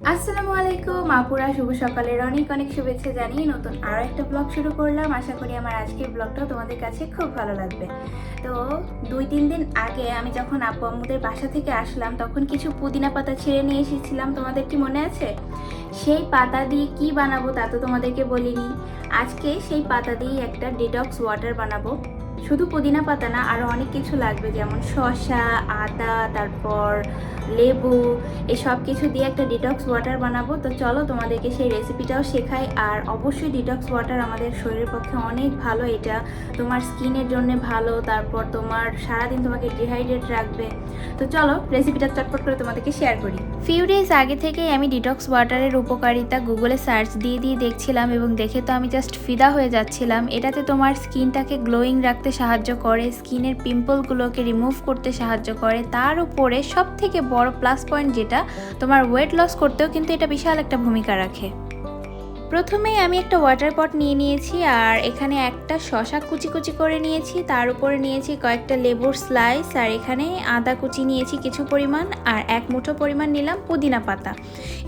আসসালামু আলাইকুম আপুরা, শুভ সকালের অনেক অনেক শুভেচ্ছা জানিয়ে নতুন আরও একটা ব্লগ শুরু করলাম। আশা করি আমার আজকের ব্লগটাও তোমাদের কাছে খুব ভালো লাগবে। তো 2-3 দিন আগে আমি যখন আব্বু আম্মুদের বাসা থেকে আসলাম তখন কিছু পুদিনা পাতা ছিঁড়ে নিয়ে এসেছিলাম, তোমাদের কি মনে আছে? সেই পাতা দিয়ে কি বানাবো তা তো তোমাদেরকে বলিনি। আজকে সেই পাতা দিয়ে একটা ডিটক্স ওয়াটার বানাবো। শুধু পুদিনা পাতা না, আরও অনেক কিছু লাগবে, যেমন শসা, আদা, তারপর লেবু, এই সব কিছু দিয়ে একটা ডিটক্স ওয়াটার বানাবো। তো চলো তোমাদেরকে সেই রেসিপিটাও শেখাই। আর অবশ্যই ডিটক্স ওয়াটার আমাদের শরীরের পক্ষে অনেক ভালো, এটা তোমার স্কিনের জন্য ভালো, তারপর তোমার সারাদিন তোমাকে ডিহাইড্রেট রাখবে। তো চলো রেসিপিটা চটপট করে তোমাদেরকে শেয়ার করি। ফিউ ডেজ আগে থেকেই আমি ডিটক্স ওয়াটারের উপকারিতা গুগলে সার্চ দিয়ে দেখছিলাম, এবং দেখে তো আমি জাস্ট ফিদা হয়ে যাচ্ছিলাম। এটাতে তোমার স্কিনটাকে গ্লোয়িং রাখতে সাহায্য করে, স্কিনের পিম্পলগুলোকে রিমুভ করতে সাহায্য করে, তার উপরে সব থেকে বড় প্লাস পয়েন্ট যেটা, তোমার ওয়েট লস করতেও কিন্তু এটা বিশাল একটা ভূমিকা রাখে। প্রথমেই আমি একটা ওয়াটার পট নিয়ে নিয়েছি, আর এখানে একটা শসা কুচি কুচি করে নিয়েছি, তার উপরে নিয়েছি কয়েকটা লেবুর স্লাইস, আর এখানে আদা কুচি নিয়েছি কিছু পরিমাণ, আর 1 মুঠো পরিমাণ নিলাম পুদিনা পাতা।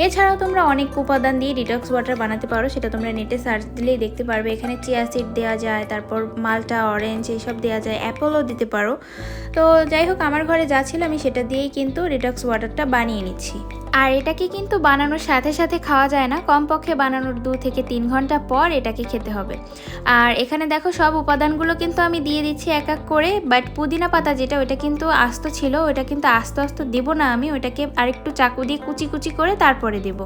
এছাড়াও তোমরা অনেক উপাদান দিয়ে ডিটক্স ওয়াটার বানাতে পারো, সেটা তোমরা নেটে সার্চ দিলেই দেখতে পারবে। এখানে চিয়া সিড দেওয়া যায়, তারপর মাল্টা, অরেঞ্জ এইসব দেওয়া যায়, অ্যাপলও দিতে পারো। তো যাই হোক, আমার ঘরে যা ছিল আমি সেটা দিয়েই কিন্তু ডিটক্স ওয়াটারটা বানিয়ে নিচ্ছি। আর এটাকে কিন্তু বানানোর সাথে সাথে খাওয়া যায় না, কমপক্ষে বানানোর 2 থেকে 3 ঘন্টা পর এটাকে খেতে হবে। আর এখানে দেখো সব উপাদানগুলো কিন্তু আমি দিয়ে দিচ্ছি এক এক করে, বাট পুদিনা পাতা যেটা, ওটা কিন্তু আস্ত ছিল, ওটা কিন্তু আস্তে আস্তে দিব না আমি, ওটাকে আরেকটু চাকু দিয়ে কুচি কুচি করে তারপরে দেব।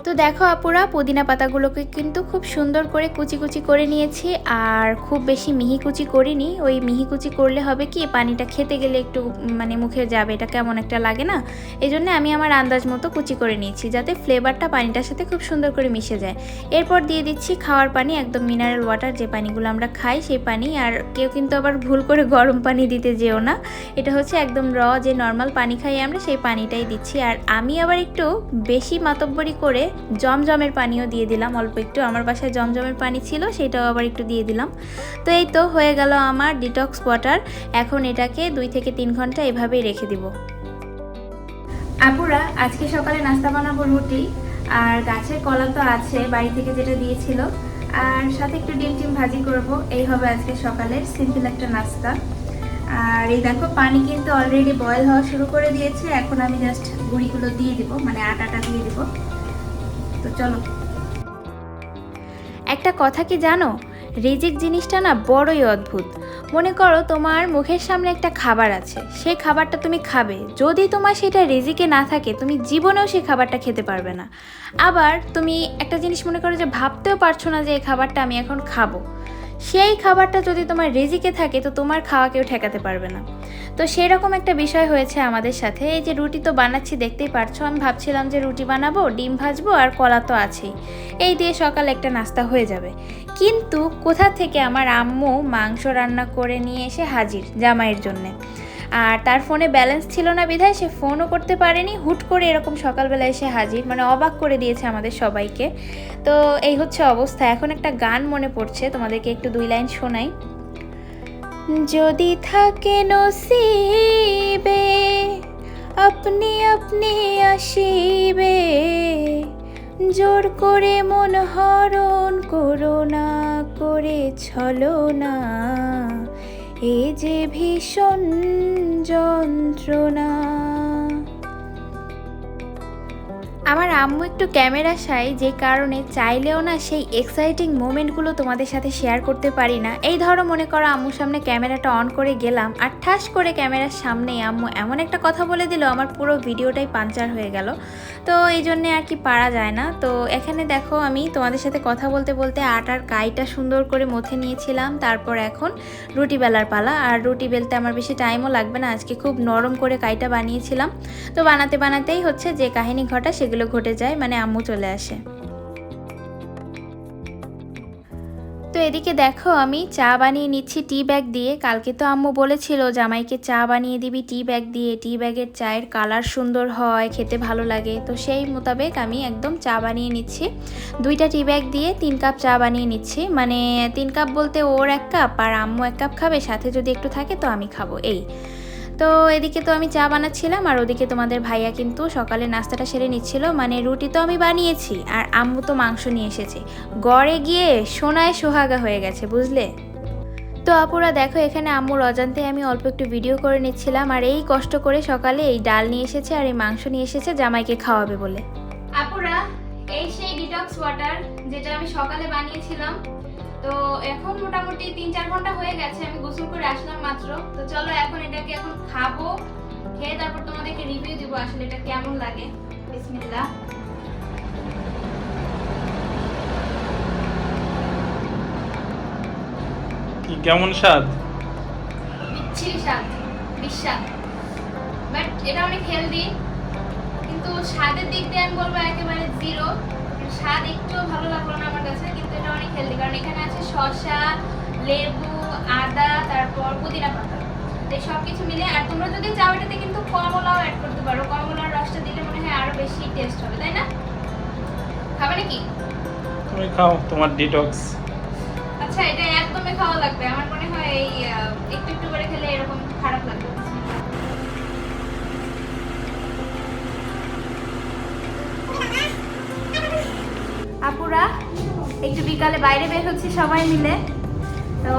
তো দেখো আপুরা, পুদিনা পাতাগুলোকে কিন্তু খুব সুন্দর করে কুচি কুচি করে নিয়েছি, আর খুব বেশি মিহি কুচি করিনি। ওই মিহি কুচি করলে হবে কি, পানিটা খেতে গেলে একটু মানে মুখে যাবে, এটা কেমন একটা লাগে না, এই জন্য আমি আমার আন্দাজ মতো কুচি করে নিয়েছি, যাতে ফ্লেভারটা পানিটার সাথে খুব সুন্দর করে মিশে যায়। এরপর দিয়ে দিচ্ছি খাওয়ার পানি, একদম মিনারেল ওয়াটার, যে পানিগুলো আমরা খাই সেই পানি। আর কেউ কিন্তু আবার ভুল করে গরম পানি দিতে যেও না, এটা হচ্ছে একদম যে নর্মাল পানি খাই আমরা সেই পানিটাই দিচ্ছি। আর আমি আবার একটু বেশি মাতব্বরি করে জমজমের পানিও দিয়ে দিলাম, অল্প একটু, আমার বাসায় জমজমের পানি ছিল, সেটাও আবার একটু দিয়ে দিলাম। তো এই তো হয়ে গেল আমার ডিটক্স ওয়াটার। এখন এটাকে 2 থেকে 3 ঘন্টা এভাবেই রেখে দিব। আপুরা, আজকে সকালে নাস্তা বানাবো রুটি, আর গাছের কলা তো আছে বাড়ি থেকে যেটা দিয়েছিল, আর সাথে একটু ডিম টিম ভাজি করব। এই হবে আজকে সকালের সিম্পল একটা নাস্তা। আর এই দেখো, পানি কিন্তু অলরেডি বয়েল হওয়া শুরু করে দিয়েছে, এখন আমি জাস্ট গুঁড়িগুলো দিয়ে দিব, মানে আটাটা দিয়ে দিব। তো চলো। একটা কথা কি জানো, রিজিক জিনিসটা না বড়ই অদ্ভুত। মনে করো তোমার মুখের সামনে একটা খাবার আছে, সেই খাবারটা তুমি খাবে, যদি তোমার সেটা রিজিকে না থাকে তুমি জীবনেও সেই খাবারটা খেতে পারবে না। আবার তুমি একটা জিনিস মনে করো যে ভাবতেও পারছো না যে এই খাবারটা আমি এখন খাবো, সেই খাবারটা যদি তোমার রিজিকে থাকে তো তোমার খাওয়া কেউ ঠেকাতে পারবে না। তো সেরকম একটা বিষয় হয়েছে আমাদের সাথে। এই যে রুটি তো বানাচ্ছি দেখতেই পারছো, আমি ভাবছিলাম যে রুটি বানাবো, ডিম ভাজবো, আর কলা তো আছেই, এই দিয়ে সকাল একটা নাস্তা হয়ে যাবে। কিন্তু কোথা থেকে আমার আম্মু মাংস রান্না করে নিয়ে এসে হাজির জামাইয়ের জন্যে। আর তার ফোনে ব্যালেন্স ছিল না বিধায় সে ফোনও করতে পারেনি, হুট করে এরকম সকালবেলা এসে হাজির, মানে অবাক করে দিয়েছে আমাদের সবাইকে। তো এই হচ্ছে অবস্থা। এখন একটা গান মনে পড়ছে, তোমাদেরকে একটু 2 লাইন শোনাই। যদি থাকে নসিবে আপনি আপনি আসিবে, জোর করে মন হরণ করো না, করে ছলো না, এ যে ভীষণ যন্ত্রণা। আমার আম্মু একটু ক্যামেরা শাই, যে কারণে চাইলেও না সেই এক্সাইটিং মোমেন্টগুলো তোমাদের সাথে শেয়ার করতে পারি না। এই ধরো মনে করো আম্মুর সামনে ক্যামেরাটা অন করে গেলাম, আর ঠাস করে ক্যামেরার সামনেই আম্মু এমন একটা কথা বলে দিল, আমার পুরো ভিডিওটাই পাঞ্চার হয়ে গেল। তো এই জন্যে আর কি পারা যায় না। তো এখানে দেখো আমি তোমাদের সাথে কথা বলতে বলতে আটার কাইটা সুন্দর করে মথে নিয়েছিলাম, তারপর এখন রুটি বেলার পালা। আর রুটি বেলতে আমার বেশি টাইমও লাগবে না, আজকে খুব নরম করে কাইটা বানিয়েছিলাম। তো বানাতে বানাতেই হচ্ছে যে কাহিনী ঘটা সেগুলো ঘটে যায়, মানে আম্মু চলে আসে। তো এদিকে দেখো আমি চা বানিয়ে নিচ্ছি টি ব্যাগ দিয়ে। কালকে তো আম্মু বলেছিল জামাইকে চা বানিয়ে দিবি টি ব্যাগ দিয়ে, টি ব্যাগের চায়ের কালার সুন্দর হয়, খেতে ভালো লাগে। তো সেই মোতাবেক আমি একদম চা বানিয়ে নিচ্ছি। 2টা টি ব্যাগ দিয়ে 3 কাপ চা বানিয়ে নিচ্ছি, মানে 3 কাপ বলতে ওর 1 কাপ আর আম্মু 1 কাপ খাবে, সাথে যদি একটু থাকে তো আমি খাবো, এই। তো এদিকে তো আমি চা বানাচ্ছিলাম আর ওদিকে তোমাদের ভাইয়া কিন্তু সকালে নাস্তাটা সেরে নিচ্ছিল। মানে রুটি তো আমি বানিয়েছি আর আম্মু তো মাংস নিয়ে এসেছে, গড়ে গিয়ে সোনায় সোহাগা হয়ে গেছে, বুঝলে। তো আপুরা দেখো, এখানে আম্মুর অজান্তে আমি অল্প একটু ভিডিও করে নিচ্ছিলাম। আর এই কষ্ট করে সকালে এই ডাল নিয়ে এসেছে আর এই মাংস নিয়ে এসেছে জামাইকে খাওয়াবে বলে। আপুরা, এই সেই ডিটক্স ওয়াটার যেটা আমি সকালে বানিয়েছিলাম। তো এখন মোটামুটি 3-4 ঘন্টা হয়ে গেছে, আমি গোসল করে আসলাম মাত্র। তো চলো এখন এটাকে এখন খাবো, খেয়ে তারপর তোমাদেরকে রিভিউ দিব আসলে এটা কেমন লাগে। বিসমিল্লাহ। কি কেমন স্বাদ? বিচ্ছিরি স্বাদ, বিস্বাদ। বাট এটা অনেক হেলদি, কিন্তু স্বাদের দিক দিয়ে আমি বলবো একেবারে জিরো। স্বাদ একটু ভালো লাগলো না আমার কাছে, কিন্তু এটা অনেক হেলদি কারণ এখানে আছে শসা, লেবু, আদা, তারপর পুদিনা পাতা, এই সব কিছু মিলে। আর তোমরা যদি চাও এটাতে কিন্তু কমলাও অ্যাড করতে পারো, কমলার রসটা দিলে মনে হয় আরো বেশি টেস্ট হবে, তাই না? খাবে নাকি? তুমি খাও, তোমার ডিটক্স। আচ্ছা, এটা একদমই খাওয়া লাগবে, আমার মনে হয় এই একটু একটু করে খেলে এরকম খারাপ লাগবে। আপুরা একটু বিকালে বাইরে বের হচ্ছি সবাই মিলে। তো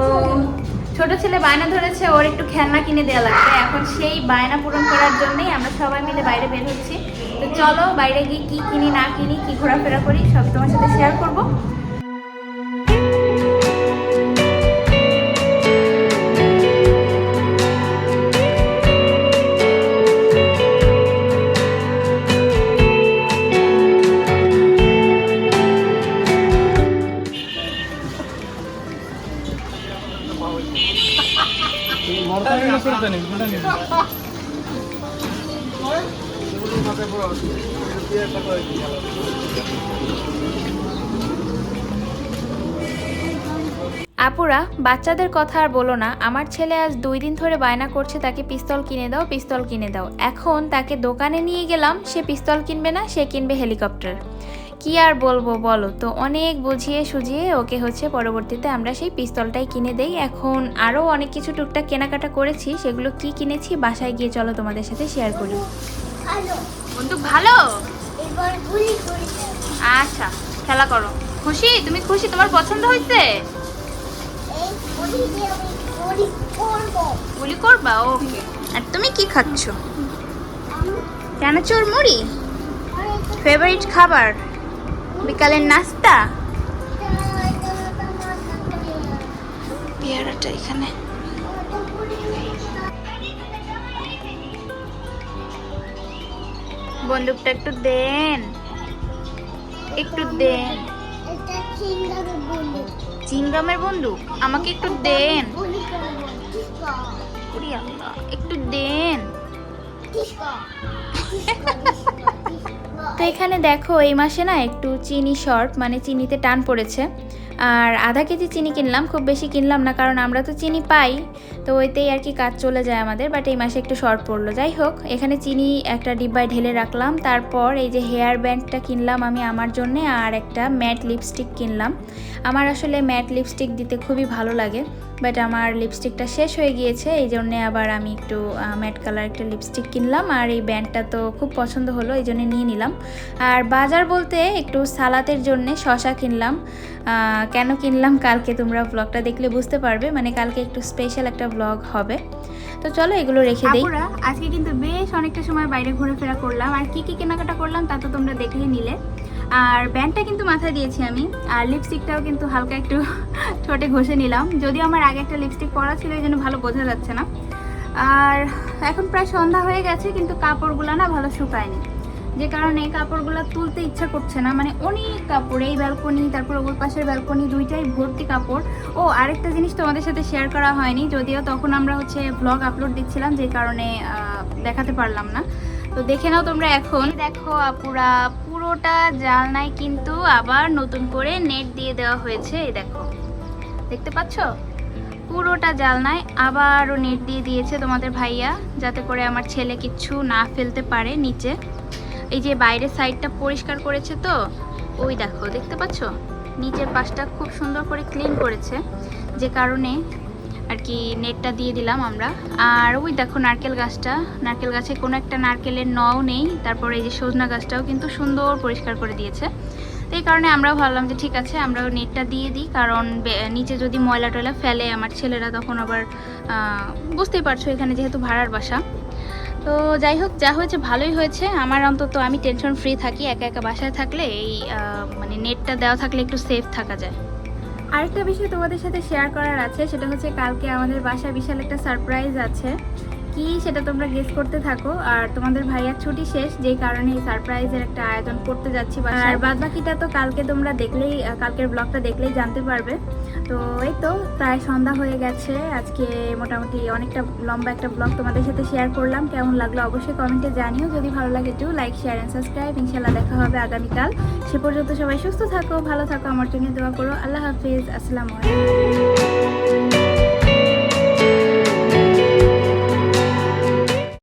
ছোট ছেলে বায়না ধরেছে ওর একটু খেলনা কিনে দেওয়া লাগবে, এখন সেই বায়না পূরণ করার জন্যই আমরা সবাই মিলে বাইরে বের হচ্ছি। তো চলো বাইরে গিয়ে কি কিনি না কিনি, কি ঘোরাফেরা করি সব তোমার সাথে শেয়ার করবো। আপুরা, বাচ্চাদের কথা আর বলো না। আমার ছেলে আজ 2 দিন ধরে বায়না করছে তাকে পিস্তল কিনে দাও, পিস্তল কিনে দাও। এখন তাকে দোকানে নিয়ে গেলাম, সে পিস্তল কিনবে না, সে কিনবে হেলিকপ্টার। কি আর বলবো বলো। তো অনেক বুঝিয়ে সুঝিয়ে ওকে হচ্ছে পরবর্তীতে আমরা সেই পিস্তলটাই কিনে দেই। এখন আরও অনেক কিছু টুকটাক কেনাকাটা করেছি, সেগুলো কি কিনেছি বাসায় গিয়ে চলো তোমাদের সাথে শেয়ার করি। বন্দুক ভালো, আচ্ছা খেলা করো। খুশি? তুমি খুশি? তোমার পছন্দ হয়েছে? গুলি করবা? ওকে। আর তুমি কি খাচ্ছ? চানাচুর মুড়ি, ফেভারিট খাবার, বিকালের নাস্তা। পেয়ারাটা এখানে। বন্দুকটা একটু দেন, একটু দেন। চিংগামের বন্দুক, আমাকে একটু দেন। একটু দেন। তো এখানে দেখো এই মাসে না একটু চিনি শর্ট, মানে চিনিতে টান পড়েছে। আর আধা কেজি চিনি কিনলাম, খুব বেশি কিনলাম না কারণ আমরা তো চিনি পাই, তো ওইতেই আর কি কাজ চলে যায় আমাদের। বাট এই মাসে একটু শর্ট পড়লো। যাই হোক, এখানে চিনি একটা ডিব্বায় ঢেলে রাখলাম। তারপর এই যে হেয়ার ব্যান্ডটা কিনলাম আমি আমার জন্যে, আর একটা ম্যাট লিপস্টিক কিনলাম। আমার আসলে ম্যাট লিপস্টিক দিতে খুবই ভালো লাগে, বাট আমার লিপস্টিকটা শেষ হয়ে গিয়েছে, এই জন্যে আবার আমি একটু ম্যাট কালার একটা লিপস্টিক কিনলাম। আর এই ব্যান্ডটা তো খুব পছন্দ হলো, এই জন্য নিয়ে নিলাম। আর বাজার বলতে একটু সালাতের জন্যে শসা কিনলাম। কেন কিনলাম কালকে তোমরা ব্লগটা দেখলে বুঝতে পারবে, মানে কালকে একটু স্পেশাল একটা ব্লগ হবে। তো চলো এগুলো রেখে দিই। আজকে কিন্তু বেশ অনেকটা সময় বাইরে ঘোরাফেরা করলাম, আর কি কি কেনাকাটা করলাম তা তো তোমরা দেখেই নিলে। আর ব্যান্ডটা কিন্তু মাথায় দিয়েছি আমি, আর লিপস্টিকটাও কিন্তু হালকা একটু ঠোঁটে ঘষে নিলাম, যদিও আমার আগে একটা লিপস্টিক পরা ছিল এই জন্য ভালো বোঝা যাচ্ছে না। আর এখন প্রায় সন্ধ্যা হয়ে গেছে, কিন্তু কাপড়গুলো না ভালো শুকায়নি, যে কারণে কাপড়গুলো তুলতে ইচ্ছা করছে না। মানে অনেক কাপড়, এই ব্যালকনি তারপর ওপর পাশের ব্যালকনি দুইটাই ভর্তি কাপড়। ও আরেকটা জিনিস তোমাদের সাথে শেয়ার করা হয়নি, যদিও তখন আমরা হচ্ছে ব্লগ আপলোড দিচ্ছিলাম, যে কারণে দেখাতে পারলাম না। তো দেখে নাও তোমরা। এখন দেখো আপুরা, পুরোটা জালনায় কিন্তু আবার নতুন করে নেট দিয়ে দেওয়া হয়েছে। এই দেখো, দেখতে পাচ্ছ? পুরোটা জালনায় আবারও নেট দিয়ে দিয়েছে তোমাদের ভাইয়া, যাতে করে আমার ছেলে কিচ্ছু না ফেলতে পারে নিচে। এই যে বাইরের সাইডটা পরিষ্কার করেছে, তো ওই দেখো, দেখতে পাচ্ছ নিচের পাশটা খুব সুন্দর করে ক্লিন করেছে, যে কারণে আর কি নেটটা দিয়ে দিলাম আমরা। আর ওই দেখো নারকেল গাছটা, নারকেল গাছে কোনো একটা নারকেলের নও নেই। তারপরে এই যে সজনা গাছটাও কিন্তু সুন্দর পরিষ্কার করে দিয়েছে। তো এই কারণে আমরাও ভাবলাম যে ঠিক আছে আমরাও নেটটা দিয়ে দিই, কারণ নিচে যদি ময়লা টয়লা ফেলে আমার ছেলেরা তখন আবার বুঝতেই পারছো এখানে যেহেতু ভাড়ার বাসা। তো যাই হোক, যা হয়েছে ভালোই হয়েছে। আমার অন্তত আমি টেনশন ফ্রি থাকি, একা একা বাসায় থাকলে এই মানে নেটটা দেওয়া থাকলে একটু সেফ থাকা যায়। আরেকটা বিষয় তোমাদের সাথে শেয়ার করার আছে, সেটা হচ্ছে কালকে আমাদের বাসায় বিশাল একটা সারপ্রাইজ আছে। কি সেটা তোমরা গেস করতে থাকো। আর তোমাদের ভাইয়ার ছুটি শেষ, যেই কারণে এই সারপ্রাইজের একটা আয়োজন করতে যাচ্ছি। আর বাদবাকিটা তো কালকে তোমরা দেখলেই, কালকের ব্লগটা দেখলেই জানতে পারবে। তো এই তো প্রায় সন্ধ্যা হয়ে গেছে। আজকে মোটামুটি অনেকটা লম্বা একটা ব্লগ তোমাদের সাথে শেয়ার করলাম। কেমন লাগলো অবশ্যই কমেন্টে জানিও। যদি ভালো লাগে একটু লাইক, শেয়ার অ্যান্ড সাবস্ক্রাইব। ইনশাল্লাহ দেখা হবে আগামীকাল। সে পর্যন্ত সবাই সুস্থ থাকো, ভালো থাকো, আমার জন্য দোয়া করো। আল্লাহ হাফিজ, আসসালামু আলাইকুম।